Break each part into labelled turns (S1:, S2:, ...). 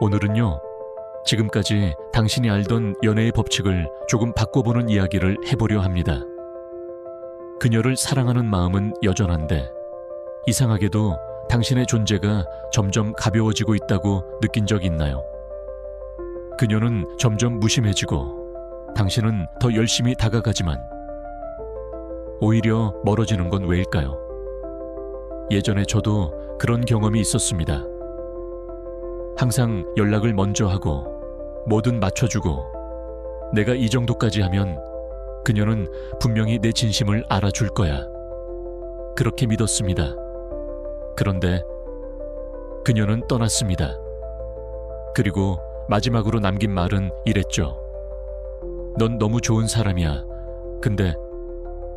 S1: 오늘은요, 지금까지 당신이 알던 연애의 법칙을 조금 바꿔보는 이야기를 해보려 합니다. 그녀를 사랑하는 마음은 여전한데 이상하게도 당신의 존재가 점점 가벼워지고 있다고 느낀 적 있나요? 그녀는 점점 무심해지고 당신은 더 열심히 다가가지만 오히려 멀어지는 건 왜일까요? 예전에 저도 그런 경험이 있었습니다. 항상 연락을 먼저 하고 뭐든 맞춰주고 내가 이 정도까지 하면 그녀는 분명히 내 진심을 알아줄 거야. 그렇게 믿었습니다. 그런데 그녀는 떠났습니다. 그리고 마지막으로 남긴 말은 이랬죠. 넌 너무 좋은 사람이야. 근데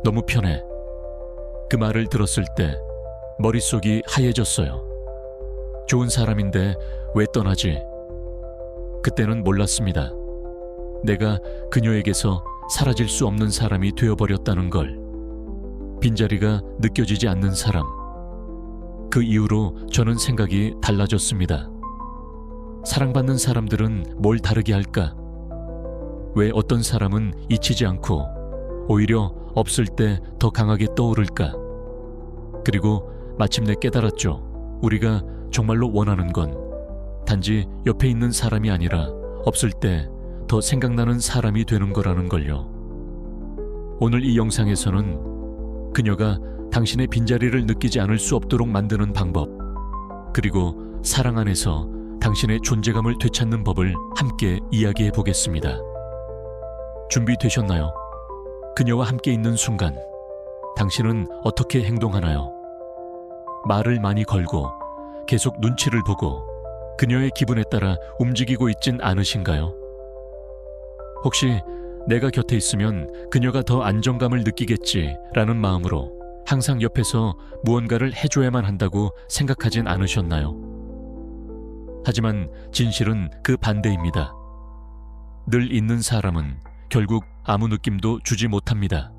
S1: 너무 편해. 그 말을 들었을 때 머릿속이 하얘졌어요. 좋은 사람인데 왜 떠나지? 그때는 몰랐습니다. 내가 그녀에게서 사라질 수 없는 사람이 되어버렸다는 걸. 빈자리가 느껴지지 않는 사람. 그 이후로 저는 생각이 달라졌습니다. 사랑받는 사람들은 뭘 다르게 할까? 왜 어떤 사람은 잊히지 않고 오히려 없을 때 더 강하게 떠오를까? 그리고 마침내 깨달았죠. 우리가 정말로 원하는 건 단지 옆에 있는 사람이 아니라 없을 때 더 생각나는 사람이 되는 거라는 걸요. 오늘 이 영상에서는 그녀가 당신의 빈자리를 느끼지 않을 수 없도록 만드는 방법, 그리고 사랑 안에서 당신의 존재감을 되찾는 법을 함께 이야기해 보겠습니다. 준비되셨나요? 그녀와 함께 있는 순간 당신은 어떻게 행동하나요? 말을 많이 걸고 계속 눈치를 보고 그녀의 기분에 따라 움직이고 있진 않으신가요? 혹시 내가 곁에 있으면 그녀가 더 안정감을 느끼겠지라는 마음으로 항상 옆에서 무언가를 해줘야만 한다고 생각하진 않으셨나요? 하지만 진실은 그 반대입니다. 늘 있는 사람은 결국 아무 느낌도 주지 못합니다.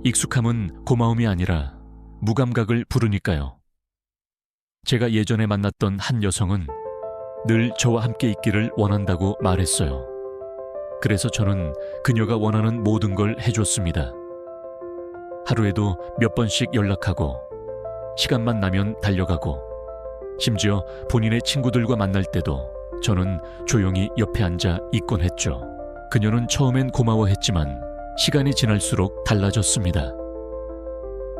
S1: 익숙함은 고마움이 아니라 무감각을 부르니까요. 제가 예전에 만났던 한 여성은 늘 저와 함께 있기를 원한다고 말했어요. 그래서 저는 그녀가 원하는 모든 걸 해줬습니다. 하루에도 몇 번씩 연락하고 시간만 나면 달려가고 심지어 본인의 친구들과 만날 때도 저는 조용히 옆에 앉아 있곤 했죠. 그녀는 처음엔 고마워했지만 시간이 지날수록 달라졌습니다.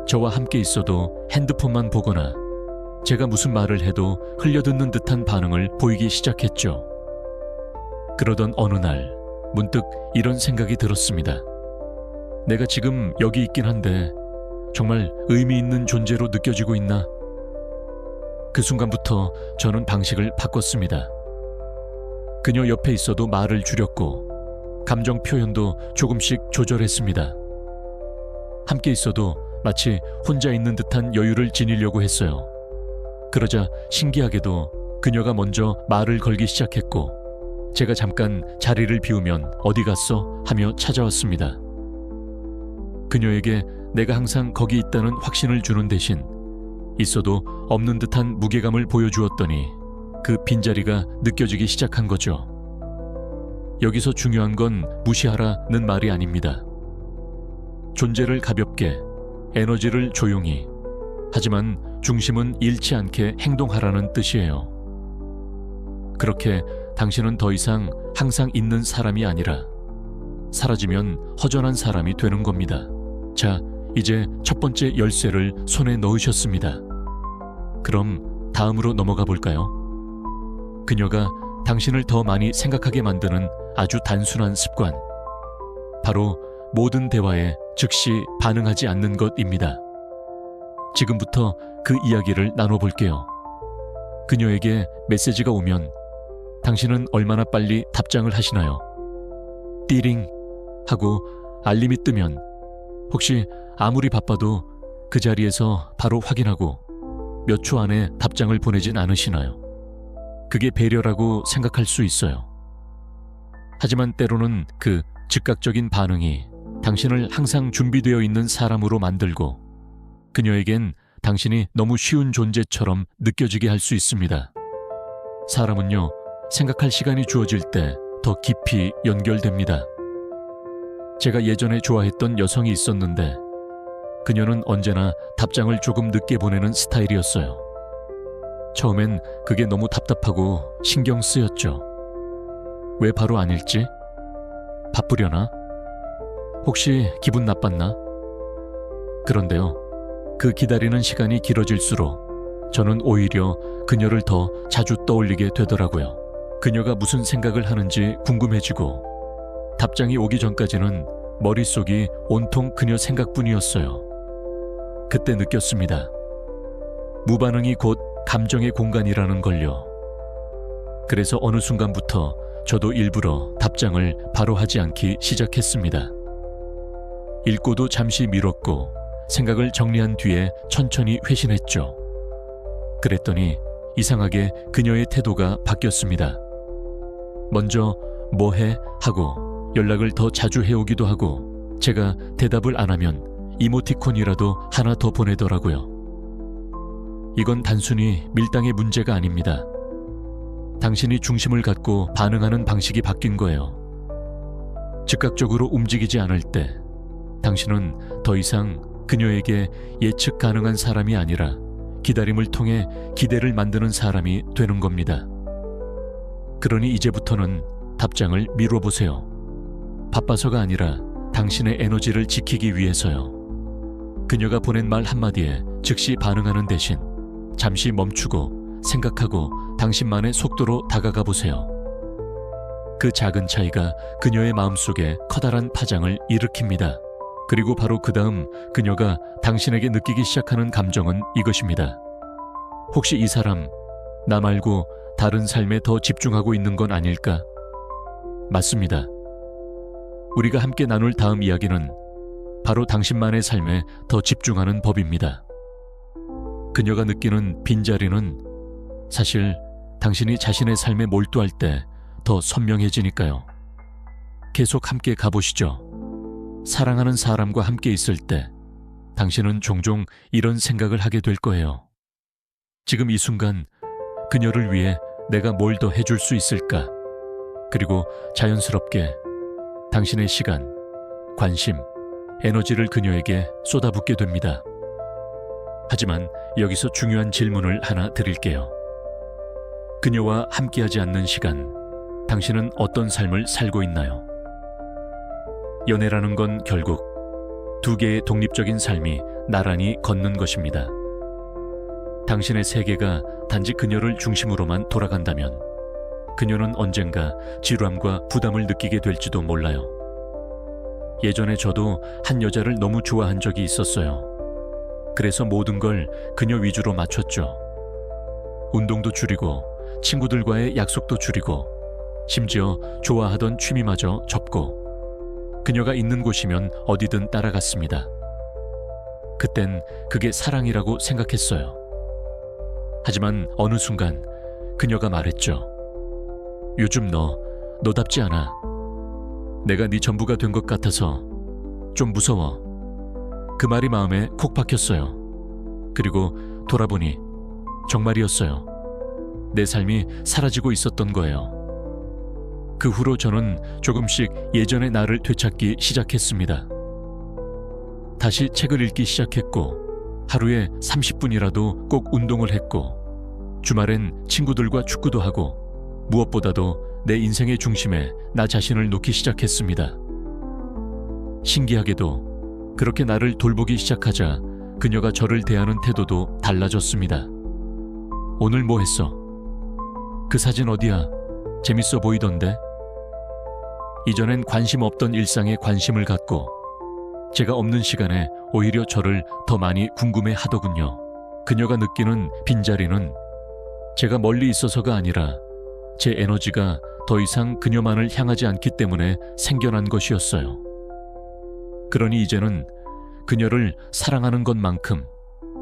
S1: 저와 함께 있어도 핸드폰만 보거나 제가 무슨 말을 해도 흘려듣는 듯한 반응을 보이기 시작했죠. 그러던 어느 날 문득 이런 생각이 들었습니다. 내가 지금 여기 있긴 한데 정말 의미 있는 존재로 느껴지고 있나? 그 순간부터 저는 방식을 바꿨습니다. 그녀 옆에 있어도 말을 줄였고 감정 표현도 조금씩 조절했습니다. 함께 있어도 마치 혼자 있는 듯한 여유를 지니려고 했어요. 그러자 신기하게도 그녀가 먼저 말을 걸기 시작했고 제가 잠깐 자리를 비우면 어디 갔어? 하며 찾아왔습니다. 그녀에게 내가 항상 거기 있다는 확신을 주는 대신 있어도 없는 듯한 무게감을 보여주었더니 그 빈자리가 느껴지기 시작한 거죠. 여기서 중요한 건 무시하라는 말이 아닙니다. 존재를 가볍게, 에너지를 조용히, 하지만 중심은 잃지 않게 행동하라는 뜻이에요. 그렇게 당신은 더 이상 항상 있는 사람이 아니라 사라지면 허전한 사람이 되는 겁니다. 자, 이제 첫 번째 열쇠를 손에 넣으셨습니다. 그럼 다음으로 넘어가 볼까요? 그녀가 당신을 더 많이 생각하게 만드는 아주 단순한 습관. 바로 모든 대화에 즉시 반응하지 않는 것입니다. 지금부터 그 이야기를 나눠볼게요. 그녀에게 메시지가 오면 당신은 얼마나 빨리 답장을 하시나요? 띠링 하고 알림이 뜨면 혹시 아무리 바빠도 그 자리에서 바로 확인하고 몇 초 안에 답장을 보내진 않으시나요? 그게 배려라고 생각할 수 있어요. 하지만 때로는 그 즉각적인 반응이 당신을 항상 준비되어 있는 사람으로 만들고 그녀에겐 당신이 너무 쉬운 존재처럼 느껴지게 할 수 있습니다. 사람은요, 생각할 시간이 주어질 때 더 깊이 연결됩니다. 제가 예전에 좋아했던 여성이 있었는데 그녀는 언제나 답장을 조금 늦게 보내는 스타일이었어요. 처음엔 그게 너무 답답하고 신경 쓰였죠. 왜 바로 안 읽지? 바쁘려나? 혹시 기분 나빴나? 그런데요, 그 기다리는 시간이 길어질수록 저는 오히려 그녀를 더 자주 떠올리게 되더라고요. 그녀가 무슨 생각을 하는지 궁금해지고 답장이 오기 전까지는 머릿속이 온통 그녀 생각뿐이었어요. 그때 느꼈습니다. 무반응이 곧 감정의 공간이라는 걸요. 그래서 어느 순간부터 저도 일부러 답장을 바로 하지 않기 시작했습니다. 읽고도 잠시 미뤘고 생각을 정리한 뒤에 천천히 회신했죠. 그랬더니 이상하게 그녀의 태도가 바뀌었습니다. 먼저 뭐해? 하고 연락을 더 자주 해오기도 하고 제가 대답을 안 하면 이모티콘이라도 하나 더 보내더라고요. 이건 단순히 밀당의 문제가 아닙니다. 당신이 중심을 갖고 반응하는 방식이 바뀐 거예요. 즉각적으로 움직이지 않을 때 당신은 더 이상 그녀에게 예측 가능한 사람이 아니라 기다림을 통해 기대를 만드는 사람이 되는 겁니다. 그러니 이제부터는 답장을 미뤄보세요. 바빠서가 아니라 당신의 에너지를 지키기 위해서요. 그녀가 보낸 말 한마디에 즉시 반응하는 대신 잠시 멈추고 생각하고 당신만의 속도로 다가가 보세요. 그 작은 차이가 그녀의 마음속에 커다란 파장을 일으킵니다. 그리고 바로 그 다음 그녀가 당신에게 느끼기 시작하는 감정은 이것입니다. 혹시 이 사람 나 말고 다른 삶에 더 집중하고 있는 건 아닐까? 맞습니다. 우리가 함께 나눌 다음 이야기는 바로 당신만의 삶에 더 집중하는 법입니다. 그녀가 느끼는 빈자리는 사실 당신이 자신의 삶에 몰두할 때 더 선명해지니까요. 계속 함께 가보시죠. 사랑하는 사람과 함께 있을 때 당신은 종종 이런 생각을 하게 될 거예요. 지금 이 순간 그녀를 위해 내가 뭘 더 해줄 수 있을까? 그리고 자연스럽게 당신의 시간, 관심, 에너지를 그녀에게 쏟아붓게 됩니다. 하지만 여기서 중요한 질문을 하나 드릴게요. 그녀와 함께하지 않는 시간, 당신은 어떤 삶을 살고 있나요? 연애라는 건 결국 두 개의 독립적인 삶이 나란히 걷는 것입니다. 당신의 세계가 단지 그녀를 중심으로만 돌아간다면 그녀는 언젠가 지루함과 부담을 느끼게 될지도 몰라요. 예전에 저도 한 여자를 너무 좋아한 적이 있었어요. 그래서 모든 걸 그녀 위주로 맞췄죠. 운동도 줄이고 친구들과의 약속도 줄이고 심지어 좋아하던 취미마저 접고 그녀가 있는 곳이면 어디든 따라갔습니다. 그땐 그게 사랑이라고 생각했어요. 하지만 어느 순간 그녀가 말했죠. 요즘 너답지 않아. 내가 네 전부가 된 것 같아서 좀 무서워. 그 말이 마음에 콕 박혔어요. 그리고 돌아보니 정말이었어요. 내 삶이 사라지고 있었던 거예요. 그 후로 저는 조금씩 예전의 나를 되찾기 시작했습니다. 다시 책을 읽기 시작했고 하루에 30분이라도 꼭 운동을 했고 주말엔 친구들과 축구도 하고 무엇보다도 내 인생의 중심에 나 자신을 놓기 시작했습니다. 신기하게도 그렇게 나를 돌보기 시작하자 그녀가 저를 대하는 태도도 달라졌습니다. 오늘 뭐 했어? 그 사진 어디야? 재밌어 보이던데? 이전엔 관심 없던 일상에 관심을 갖고 제가 없는 시간에 오히려 저를 더 많이 궁금해 하더군요. 그녀가 느끼는 빈자리는 제가 멀리 있어서가 아니라 제 에너지가 더 이상 그녀만을 향하지 않기 때문에 생겨난 것이었어요. 그러니 이제는 그녀를 사랑하는 것만큼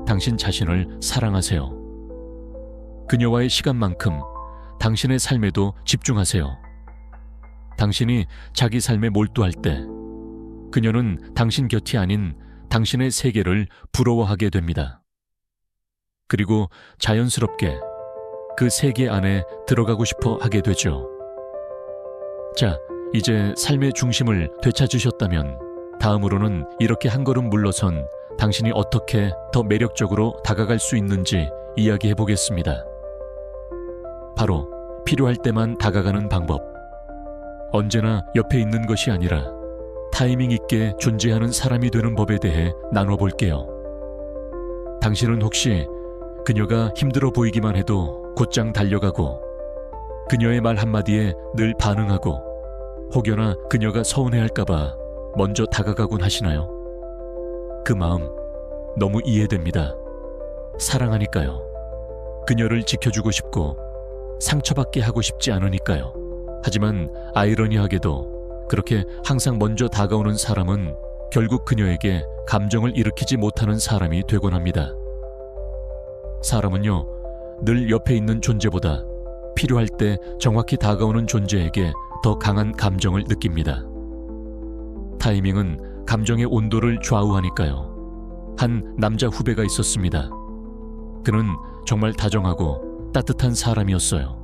S1: 당신 자신을 사랑하세요. 그녀와의 시간만큼 당신의 삶에도 집중하세요. 당신이 자기 삶에 몰두할 때 그녀는 당신 곁이 아닌 당신의 세계를 부러워하게 됩니다. 그리고 자연스럽게 그 세계 안에 들어가고 싶어 하게 되죠. 자, 이제 삶의 중심을 되찾으셨다면 다음으로는 이렇게 한 걸음 물러선 당신이 어떻게 더 매력적으로 다가갈 수 있는지 이야기해 보겠습니다. 바로 필요할 때만 다가가는 방법. 언제나 옆에 있는 것이 아니라 타이밍 있게 존재하는 사람이 되는 법에 대해 나눠볼게요. 당신은 혹시 그녀가 힘들어 보이기만 해도 곧장 달려가고 그녀의 말 한마디에 늘 반응하고 혹여나 그녀가 서운해할까봐 먼저 다가가곤 하시나요? 그 마음 너무 이해됩니다. 사랑하니까요. 그녀를 지켜주고 싶고 상처받게 하고 싶지 않으니까요. 하지만 아이러니하게도 그렇게 항상 먼저 다가오는 사람은 결국 그녀에게 감정을 일으키지 못하는 사람이 되곤 합니다. 사람은요, 늘 옆에 있는 존재보다 필요할 때 정확히 다가오는 존재에게 더 강한 감정을 느낍니다. 타이밍은 감정의 온도를 좌우하니까요. 한 남자 후배가 있었습니다. 그는 정말 다정하고 따뜻한 사람이었어요.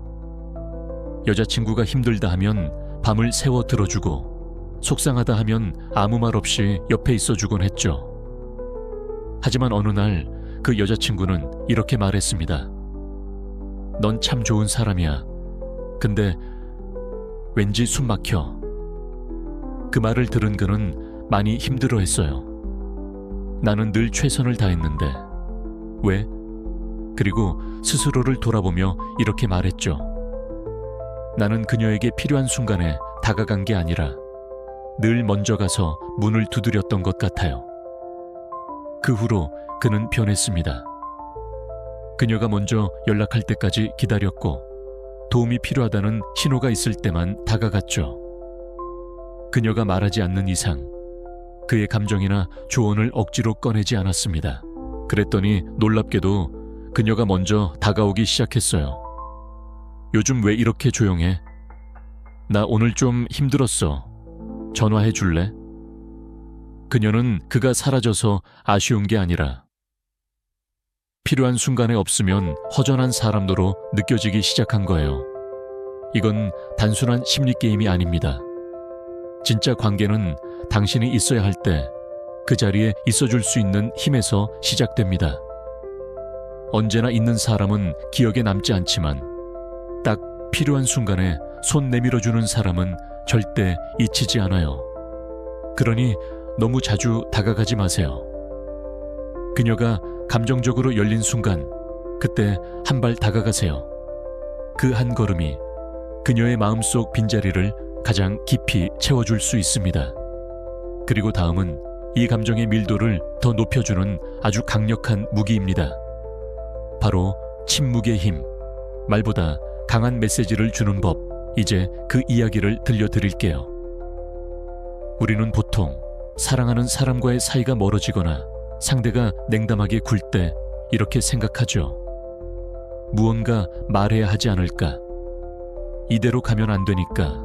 S1: 여자친구가 힘들다 하면 밤을 새워 들어주고 속상하다 하면 아무 말 없이 옆에 있어주곤 했죠. 하지만 어느 날 그 여자친구는 이렇게 말했습니다. 넌 참 좋은 사람이야. 근데 왠지 숨 막혀. 그 말을 들은 그는 많이 힘들어했어요. 나는 늘 최선을 다했는데 왜? 그리고 스스로를 돌아보며 이렇게 말했죠. 나는 그녀에게 필요한 순간에 다가간 게 아니라 늘 먼저 가서 문을 두드렸던 것 같아요. 그 후로 그는 변했습니다. 그녀가 먼저 연락할 때까지 기다렸고 도움이 필요하다는 신호가 있을 때만 다가갔죠. 그녀가 말하지 않는 이상 그의 감정이나 조언을 억지로 꺼내지 않았습니다. 그랬더니 놀랍게도 그녀가 먼저 다가오기 시작했어요. 요즘 왜 이렇게 조용해? 나 오늘 좀 힘들었어. 전화해 줄래? 그녀는 그가 사라져서 아쉬운 게 아니라 필요한 순간에 없으면 허전한 사람으로 느껴지기 시작한 거예요. 이건 단순한 심리 게임이 아닙니다. 진짜 관계는 당신이 있어야 할 때 그 자리에 있어줄 수 있는 힘에서 시작됩니다. 언제나 있는 사람은 기억에 남지 않지만 딱 필요한 순간에 손 내밀어주는 사람은 절대 잊히지 않아요. 그러니 너무 자주 다가가지 마세요. 그녀가 감정적으로 열린 순간 그때 한 발 다가가세요. 그 한 걸음이 그녀의 마음속 빈자리를 가장 깊이 채워줄 수 있습니다. 그리고 다음은 이 감정의 밀도를 더 높여주는 아주 강력한 무기입니다. 바로 침묵의 힘. 말보다 강한 메시지를 주는 법. 이제 그 이야기를 들려드릴게요. 우리는 보통 사랑하는 사람과의 사이가 멀어지거나 상대가 냉담하게 굴 때 이렇게 생각하죠. 무언가 말해야 하지 않을까? 이대로 가면 안 되니까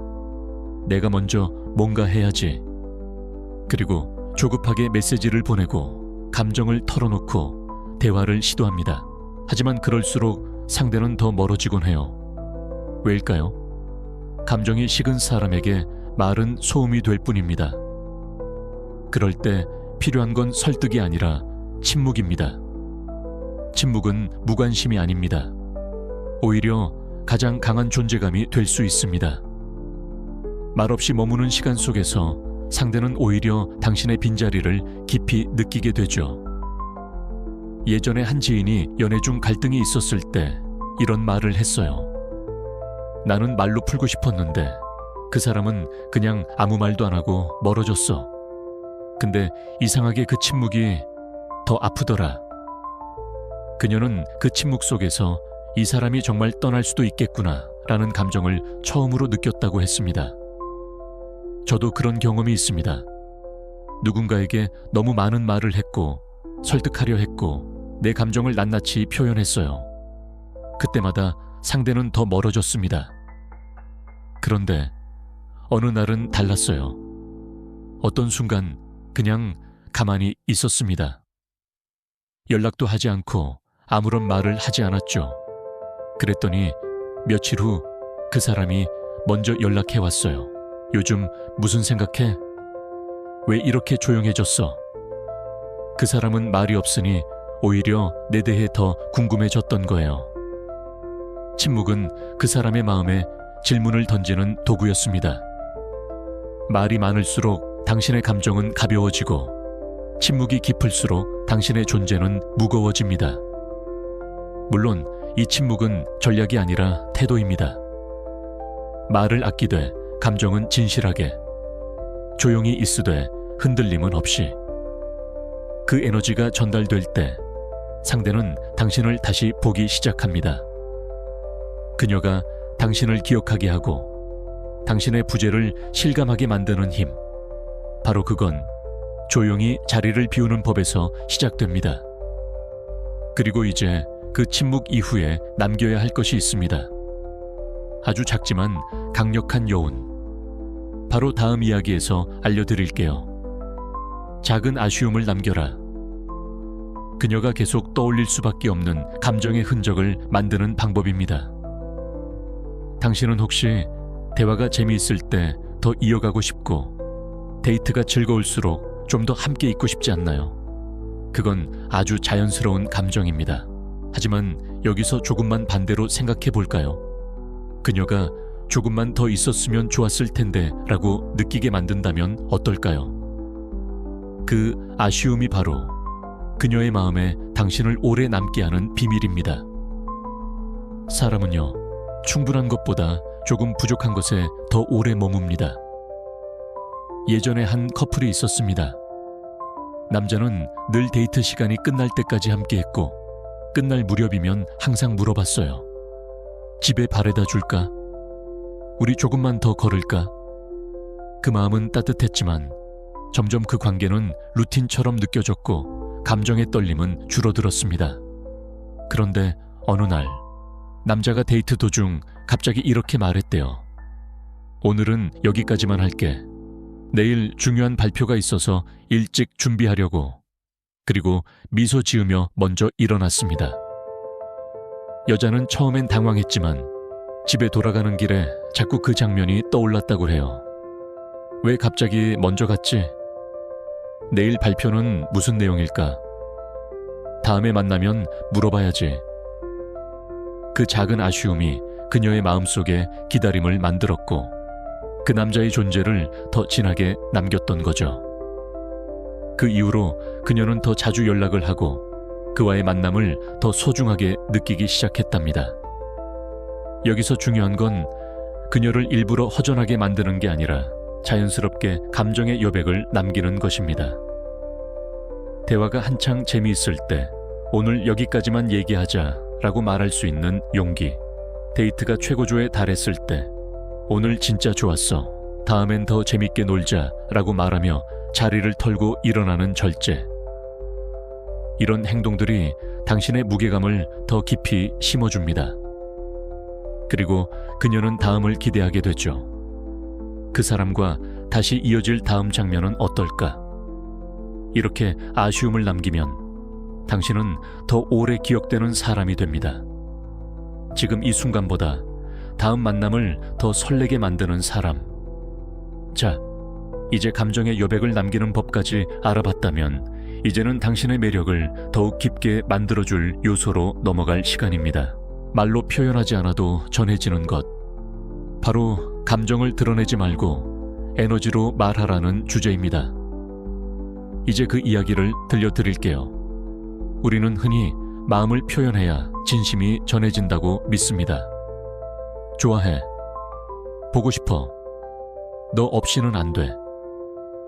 S1: 내가 먼저 뭔가 해야지. 그리고 조급하게 메시지를 보내고 감정을 털어놓고 대화를 시도합니다. 하지만 그럴수록 상대는 더 멀어지곤 해요. 왜일까요? 감정이 식은 사람에게 말은 소음이 될 뿐입니다. 그럴 때 필요한 건 설득이 아니라 침묵입니다. 침묵은 무관심이 아닙니다. 오히려 가장 강한 존재감이 될 수 있습니다. 말없이 머무는 시간 속에서 상대는 오히려 당신의 빈자리를 깊이 느끼게 되죠. 예전에 한 지인이 연애 중 갈등이 있었을 때 이런 말을 했어요. 나는 말로 풀고 싶었는데 그 사람은 그냥 아무 말도 안 하고 멀어졌어. 근데 이상하게 그 침묵이 더 아프더라. 그녀는 그 침묵 속에서 이 사람이 정말 떠날 수도 있겠구나 라는 감정을 처음으로 느꼈다고 했습니다. 저도 그런 경험이 있습니다. 누군가에게 너무 많은 말을 했고 설득하려 했고 내 감정을 낱낱이 표현했어요. 그때마다 상대는 더 멀어졌습니다. 그런데 어느 날은 달랐어요. 어떤 순간 그냥 가만히 있었습니다. 연락도 하지 않고 아무런 말을 하지 않았죠. 그랬더니 며칠 후 그 사람이 먼저 연락해 왔어요. 요즘 무슨 생각해? 왜 이렇게 조용해졌어? 그 사람은 말이 없으니 오히려 내 대해 더 궁금해졌던 거예요. 침묵은 그 사람의 마음에 질문을 던지는 도구였습니다. 말이 많을수록 당신의 감정은 가벼워지고 침묵이 깊을수록 당신의 존재는 무거워집니다. 물론 이 침묵은 전략이 아니라 태도입니다. 말을 아끼되 감정은 진실하게, 조용히 있으되 흔들림은 없이. 그 에너지가 전달될 때 상대는 당신을 다시 보기 시작합니다. 그녀가 당신을 기억하게 하고 당신의 부재를 실감하게 만드는 힘, 바로 그건 조용히 자리를 비우는 법에서 시작됩니다. 그리고 이제 그 침묵 이후에 남겨야 할 것이 있습니다. 아주 작지만 강력한 여운. 바로 다음 이야기에서 알려드릴게요. 작은 아쉬움을 남겨라. 그녀가 계속 떠올릴 수밖에 없는 감정의 흔적을 만드는 방법입니다. 당신은 혹시 대화가 재미있을 때 더 이어가고 싶고 데이트가 즐거울수록 좀 더 함께 있고 싶지 않나요? 그건 아주 자연스러운 감정입니다. 하지만 여기서 조금만 반대로 생각해 볼까요? 그녀가 조금만 더 있었으면 좋았을 텐데 라고 느끼게 만든다면 어떨까요? 그 아쉬움이 바로 그녀의 마음에 당신을 오래 남게 하는 비밀입니다. 사람은요, 충분한 것보다 조금 부족한 것에 더 오래 머뭅니다. 예전에 한 커플이 있었습니다. 남자는 늘 데이트 시간이 끝날 때까지 함께했고 끝날 무렵이면 항상 물어봤어요. 집에 바래다 줄까? 우리 조금만 더 걸을까? 그 마음은 따뜻했지만 점점 그 관계는 루틴처럼 느껴졌고 감정의 떨림은 줄어들었습니다. 그런데 어느 날 남자가 데이트 도중 갑자기 이렇게 말했대요. 오늘은 여기까지만 할게. 내일 중요한 발표가 있어서 일찍 준비하려고. 그리고 미소 지으며 먼저 일어났습니다. 여자는 처음엔 당황했지만 집에 돌아가는 길에 자꾸 그 장면이 떠올랐다고 해요. 왜 갑자기 먼저 갔지? 내일 발표는 무슨 내용일까? 다음에 만나면 물어봐야지. 그 작은 아쉬움이 그녀의 마음속에 기다림을 만들었고 그 남자의 존재를 더 진하게 남겼던 거죠. 그 이후로 그녀는 더 자주 연락을 하고 그와의 만남을 더 소중하게 느끼기 시작했답니다. 여기서 중요한 건 그녀를 일부러 허전하게 만드는 게 아니라 자연스럽게 감정의 여백을 남기는 것입니다. 대화가 한창 재미있을 때 오늘 여기까지만 얘기하자 라고 말할 수 있는 용기, 데이트가 최고조에 달했을 때 오늘 진짜 좋았어, 다음엔 더 재밌게 놀자 라고 말하며 자리를 털고 일어나는 절제. 이런 행동들이 당신의 무게감을 더 깊이 심어줍니다. 그리고 그녀는 다음을 기대하게 되죠. 그 사람과 다시 이어질 다음 장면은 어떨까? 이렇게 아쉬움을 남기면 당신은 더 오래 기억되는 사람이 됩니다. 지금 이 순간보다 다음 만남을 더 설레게 만드는 사람. 자, 이제 감정의 여백을 남기는 법까지 알아봤다면 이제는 당신의 매력을 더욱 깊게 만들어줄 요소로 넘어갈 시간입니다. 말로 표현하지 않아도 전해지는 것. 바로 감정을 드러내지 말고 에너지로 말하라는 주제입니다. 이제 그 이야기를 들려드릴게요. 우리는 흔히 마음을 표현해야 진심이 전해진다고 믿습니다. 좋아해. 보고 싶어. 너 없이는 안 돼.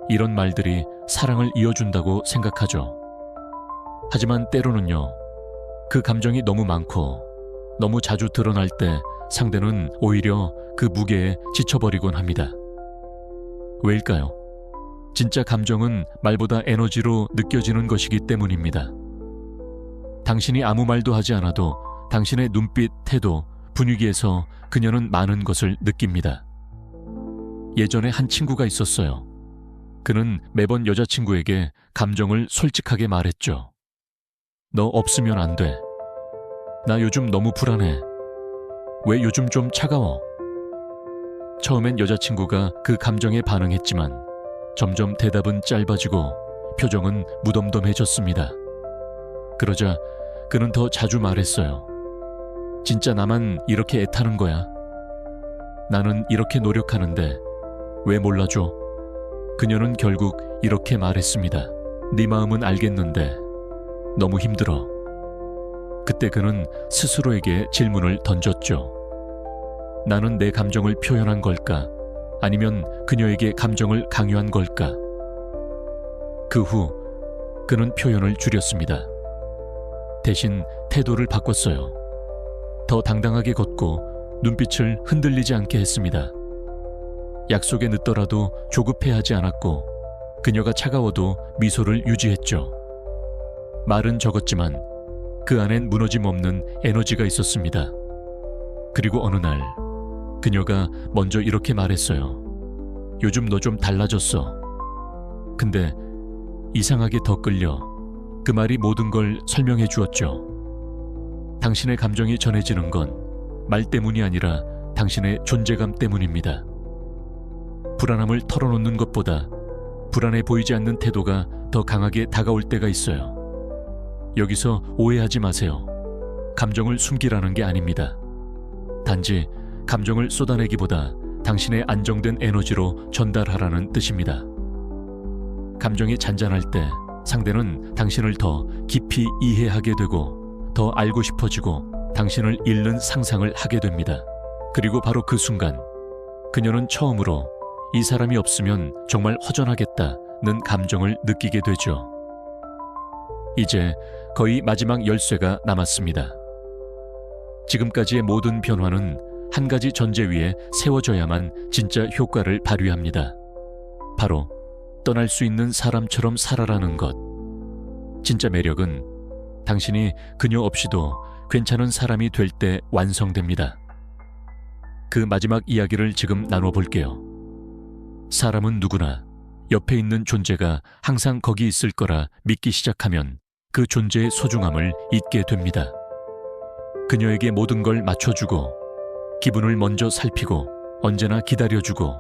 S1: 이런 말들이 사랑을 이어준다고 생각하죠. 하지만 때로는요, 그 감정이 너무 많고 너무 자주 드러날 때 상대는 오히려 그 무게에 지쳐버리곤 합니다. 왜일까요? 진짜 감정은 말보다 에너지로 느껴지는 것이기 때문입니다. 당신이 아무 말도 하지 않아도 당신의 눈빛, 태도, 분위기에서 그녀는 많은 것을 느낍니다. 예전에 한 친구가 있었어요. 그는 매번 여자친구에게 감정을 솔직하게 말했죠. 너 없으면 안 돼. 나 요즘 너무 불안해. 왜 요즘 좀 차가워? 처음엔 여자친구가 그 감정에 반응했지만 점점 대답은 짧아지고 표정은 무덤덤해졌습니다. 그러자 그는 더 자주 말했어요. 진짜 나만 이렇게 애타는 거야? 나는 이렇게 노력하는데 왜 몰라줘? 그녀는 결국 이렇게 말했습니다. 네 마음은 알겠는데 너무 힘들어. 그때 그는 스스로에게 질문을 던졌죠. 나는 내 감정을 표현한 걸까? 아니면 그녀에게 감정을 강요한 걸까? 그 후 그는 표현을 줄였습니다. 대신 태도를 바꿨어요. 더 당당하게 걷고 눈빛을 흔들리지 않게 했습니다. 약속에 늦더라도 조급해하지 않았고 그녀가 차가워도 미소를 유지했죠. 말은 적었지만 그 안엔 무너짐 없는 에너지가 있었습니다. 그리고 어느 날 그녀가 먼저 이렇게 말했어요. 요즘 너 좀 달라졌어. 근데 이상하게 더 끌려. 그 말이 모든 걸 설명해 주었죠. 당신의 감정이 전해지는 건 말 때문이 아니라 당신의 존재감 때문입니다. 불안함을 털어놓는 것보다 불안해 보이지 않는 태도가 더 강하게 다가올 때가 있어요. 여기서 오해하지 마세요. 감정을 숨기라는 게 아닙니다. 단지 감정을 쏟아내기보다 당신의 안정된 에너지로 전달하라는 뜻입니다. 감정이 잔잔할 때 상대는 당신을 더 깊이 이해하게 되고 더 알고 싶어지고 당신을 잃는 상상을 하게 됩니다. 그리고 바로 그 순간 그녀는 처음으로 이 사람이 없으면 정말 허전하겠다는 감정을 느끼게 되죠. 이제 거의 마지막 열쇠가 남았습니다. 지금까지의 모든 변화는 한 가지 전제 위에 세워져야만 진짜 효과를 발휘합니다. 바로 떠날 수 있는 사람처럼 살아라는 것. 진짜 매력은 당신이 그녀 없이도 괜찮은 사람이 될 때 완성됩니다. 그 마지막 이야기를 지금 나눠볼게요. 사람은 누구나 옆에 있는 존재가 항상 거기 있을 거라 믿기 시작하면 그 존재의 소중함을 잊게 됩니다. 그녀에게 모든 걸 맞춰주고 기분을 먼저 살피고 언제나 기다려주고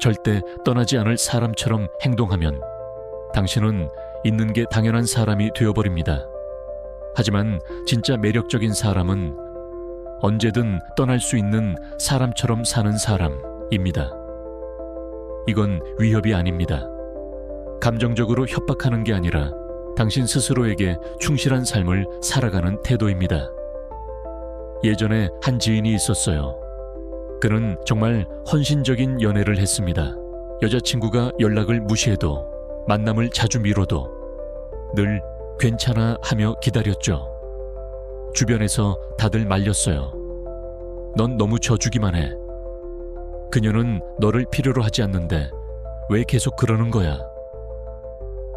S1: 절대 떠나지 않을 사람처럼 행동하면 당신은 있는 게 당연한 사람이 되어버립니다. 하지만 진짜 매력적인 사람은 언제든 떠날 수 있는 사람처럼 사는 사람입니다. 이건 위협이 아닙니다. 감정적으로 협박하는 게 아니라 당신 스스로에게 충실한 삶을 살아가는 태도입니다. 예전에 한 지인이 있었어요. 그는 정말 헌신적인 연애를 했습니다. 여자친구가 연락을 무시해도 만남을 자주 미뤄도 늘 괜찮아 하며 기다렸죠. 주변에서 다들 말렸어요. 넌 너무 져주기만 해. 그녀는 너를 필요로 하지 않는데 왜 계속 그러는 거야?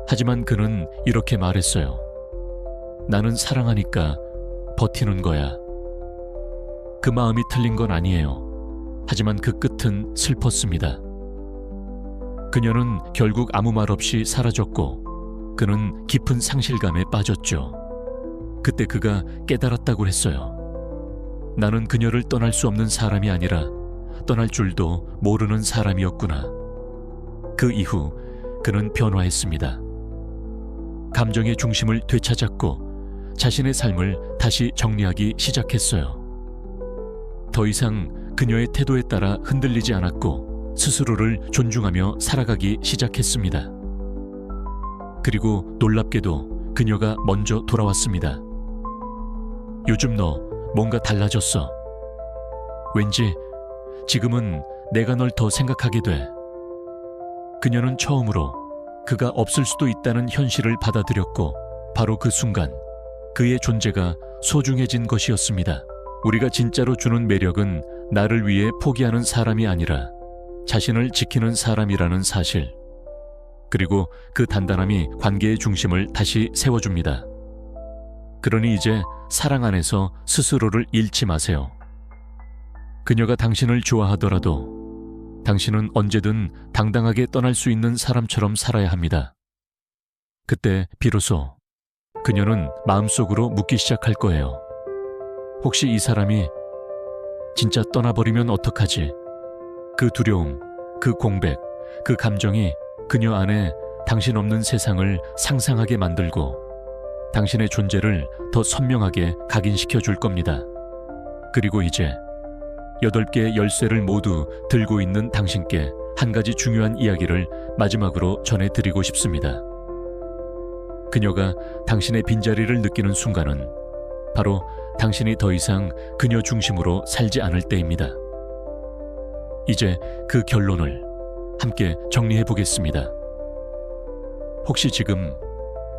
S1: 하지만 그는 이렇게 말했어요. 나는 사랑하니까 버티는 거야. 그 마음이 틀린 건 아니에요. 하지만 그 끝은 슬펐습니다. 그녀는 결국 아무 말 없이 사라졌고 그는 깊은 상실감에 빠졌죠. 그때 그가 깨달았다고 했어요. 나는 그녀를 떠날 수 없는 사람이 아니라 떠날 줄도 모르는 사람이었구나. 그 이후 그는 변화했습니다. 감정의 중심을 되찾았고 자신의 삶을 다시 정리하기 시작했어요. 더 이상 그녀의 태도에 따라 흔들리지 않았고 스스로를 존중하며 살아가기 시작했습니다. 그리고 놀랍게도 그녀가 먼저 돌아왔습니다. 요즘 너 뭔가 달라졌어. 왠지 지금은 내가 널 더 생각하게 돼. 그녀는 처음으로 그가 없을 수도 있다는 현실을 받아들였고 바로 그 순간 그의 존재가 소중해진 것이었습니다. 우리가 진짜로 주는 매력은 나를 위해 포기하는 사람이 아니라 자신을 지키는 사람이라는 사실. 그리고 그 단단함이 관계의 중심을 다시 세워줍니다. 그러니 이제 사랑 안에서 스스로를 잃지 마세요. 그녀가 당신을 좋아하더라도 당신은 언제든 당당하게 떠날 수 있는 사람처럼 살아야 합니다. 그때 비로소 그녀는 마음속으로 묻기 시작할 거예요. 혹시 이 사람이 진짜 떠나버리면 어떡하지? 그 두려움, 그 공백, 그 감정이 그녀 안에 당신 없는 세상을 상상하게 만들고 당신의 존재를 더 선명하게 각인시켜 줄 겁니다. 그리고 이제 8개의 열쇠를 모두 들고 있는 당신께 한 가지 중요한 이야기를 마지막으로 전해드리고 싶습니다. 그녀가 당신의 빈자리를 느끼는 순간은 바로 당신이 더 이상 그녀 중심으로 살지 않을 때입니다. 이제 그 결론을 함께 정리해 보겠습니다. 혹시 지금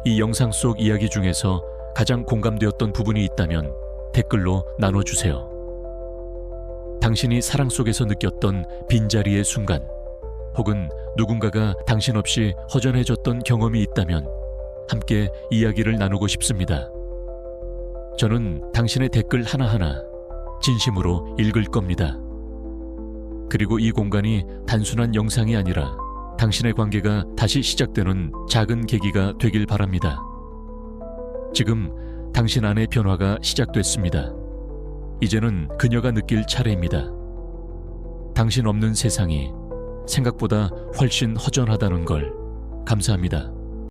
S1: 이 영상 속 이야기 중에서 가장 공감되었던 부분이 있다면 댓글로 나눠주세요. 당신이 사랑 속에서 느꼈던 빈자리의 순간, 혹은 누군가가 당신 없이 허전해졌던 경험이 있다면 함께 이야기를 나누고 싶습니다. 저는 당신의 댓글 하나하나 진심으로 읽을 겁니다. 그리고 이 공간이 단순한 영상이 아니라 당신의 관계가 다시 시작되는 작은 계기가 되길 바랍니다. 지금 당신 안의 변화가 시작됐습니다. 이제는 그녀가 느낄 차례입니다. 당신 없는 세상이 생각보다 훨씬 허전하다는 걸 감사합니다.